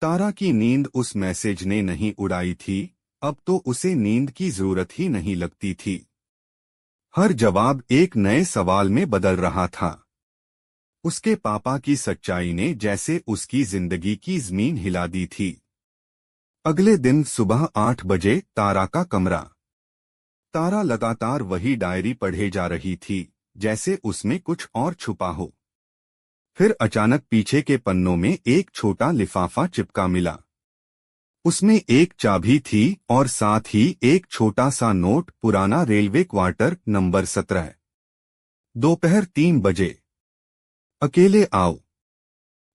तारा की नींद उस मैसेज ने नहीं उड़ाई थी। अब तो उसे नींद की जरूरत ही नहीं लगती थी। हर जवाब एक नए सवाल में बदल रहा था। उसके पापा की सच्चाई ने जैसे उसकी जिंदगी की जमीन हिला दी थी। अगले दिन सुबह 8 बजे तारा का कमरा। तारा लगातार वही डायरी पढ़े जा रही थी, जैसे उसमें कुछ और छुपा हो। फिर अचानक पीछे के पन्नों में एक छोटा लिफाफा चिपका मिला। उसमें एक चाबी थी और साथ ही एक छोटा सा नोट, पुराना रेलवे क्वार्टर नंबर 17, दोपहर 3 बजे। अकेले आओ,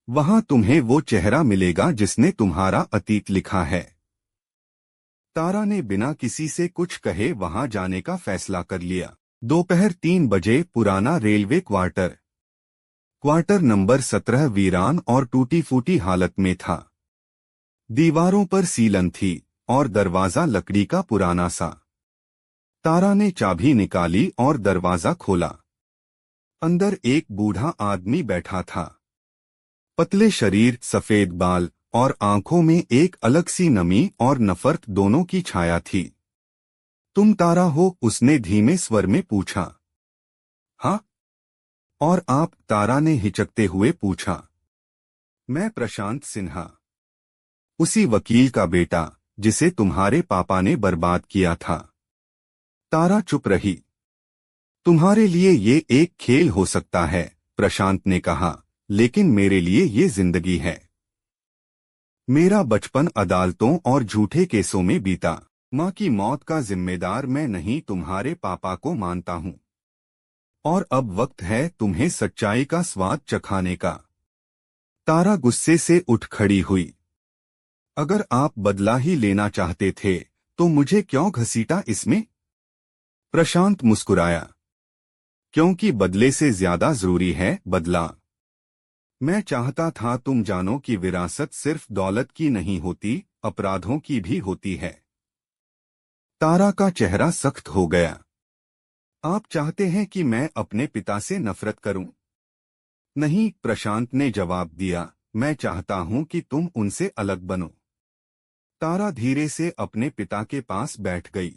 वहां तुम्हें वो चेहरा मिलेगा जिसने तुम्हारा अतीत लिखा है। तारा ने बिना किसी से कुछ कहे वहां जाने का फैसला कर लिया। दोपहर 3 बजे पुराना रेलवे क्वार्टर क्वार्टर नंबर 17 वीरान और टूटी फूटी हालत में था। दीवारों पर सीलन थी और दरवाजा लकड़ी का पुराना सा। तारा ने चाबी निकाली और दरवाजा खोला। अंदर एक बूढ़ा आदमी बैठा था। पतले शरीर, सफेद बाल और आंखों में एक अलग सी नमी और नफरत दोनों की छाया थी। तुम तारा हो? उसने धीमे स्वर में पूछा। हाँ। और आप? तारा ने हिचकते हुए पूछा। मैं प्रशांत सिन्हा, उसी वकील का बेटा जिसे तुम्हारे पापा ने बर्बाद किया था। तारा चुप रही। तुम्हारे लिए ये एक खेल हो सकता है, प्रशांत ने कहा, लेकिन मेरे लिए ये जिंदगी है। मेरा बचपन अदालतों और झूठे केसों में बीता। माँ की मौत का जिम्मेदार मैं नहीं, तुम्हारे पापा को मानता हूँ। और अब वक्त है तुम्हें सच्चाई का स्वाद चखाने का। तारा गुस्से से उठ खड़ी हुई। अगर आप बदला ही लेना चाहते थे तो मुझे क्यों घसीटा इसमें? प्रशांत मुस्कुराया। क्योंकि बदले से ज्यादा जरूरी है बदला। मैं चाहता था तुम जानो कि विरासत सिर्फ दौलत की नहीं होती, अपराधों की भी होती है। तारा का चेहरा सख्त हो गया। आप चाहते हैं कि मैं अपने पिता से नफरत करूं? नहीं, प्रशांत ने जवाब दिया, मैं चाहता हूं कि तुम उनसे अलग बनो। तारा धीरे से अपने पिता के पास बैठ गई।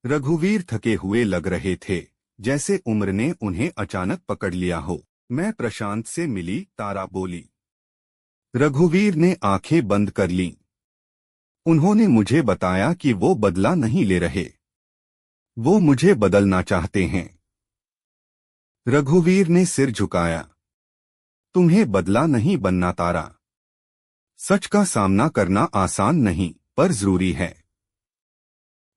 रघुवीर थके हुए लग रहे थे, जैसे उम्र ने उन्हें अचानक पकड़ लिया हो। मैं प्रशांत से मिली, तारा बोली। रघुवीर ने आंखें बंद कर लीं। उन्होंने मुझे बताया कि वो बदला नहीं ले रहे, वो मुझे बदलना चाहते हैं। रघुवीर ने सिर झुकाया। तुम्हें बदला नहीं बनना तारा। सच का सामना करना आसान नहीं, पर जरूरी है।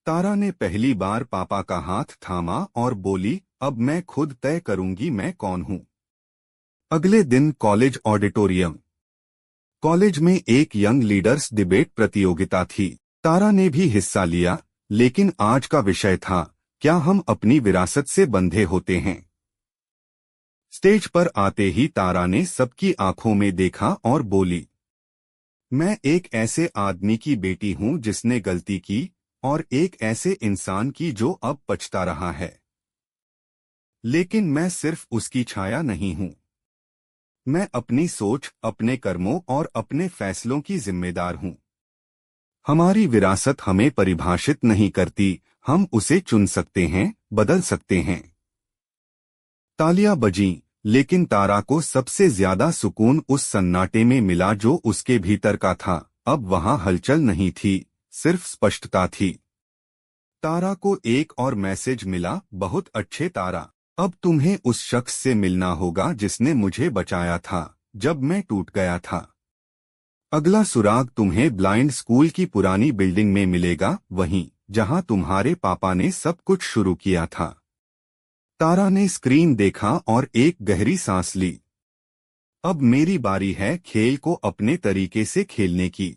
तारा ने पहली बार पापा का हाथ थामा और बोली, अब मैं खुद तय करूंगी मैं कौन हूं। अगले दिन कॉलेज ऑडिटोरियम। कॉलेज में एक यंग लीडर्स डिबेट प्रतियोगिता थी। तारा ने भी हिस्सा लिया, लेकिन आज का विषय था, क्या हम अपनी विरासत से बंधे होते हैं। स्टेज पर आते ही तारा ने सबकी आंखों में देखा और बोली, मैं एक ऐसे आदमी की बेटी हूं जिसने गलती की, और एक ऐसे इंसान की जो अब पछता रहा है। लेकिन मैं सिर्फ उसकी छाया नहीं हूं। मैं अपनी सोच, अपने कर्मों और अपने फैसलों की जिम्मेदार हूं। हमारी विरासत हमें परिभाषित नहीं करती, हम उसे चुन सकते हैं, बदल सकते हैं। तालियां बजीं, लेकिन तारा को सबसे ज्यादा सुकून उस सन्नाटे में मिला जो उसके भीतर का था। अब वहां हलचल नहीं थी, सिर्फ स्पष्टता थी। तारा को एक और मैसेज मिला, बहुत अच्छे तारा, अब तुम्हें उस शख्स से मिलना होगा जिसने मुझे बचाया था जब मैं टूट गया था। अगला सुराग तुम्हें ब्लाइंड स्कूल की पुरानी बिल्डिंग में मिलेगा, वहीं जहां तुम्हारे पापा ने सब कुछ शुरू किया था। तारा ने स्क्रीन देखा और एक गहरी सांस ली। अब मेरी बारी है खेल को अपने तरीके से खेलने की।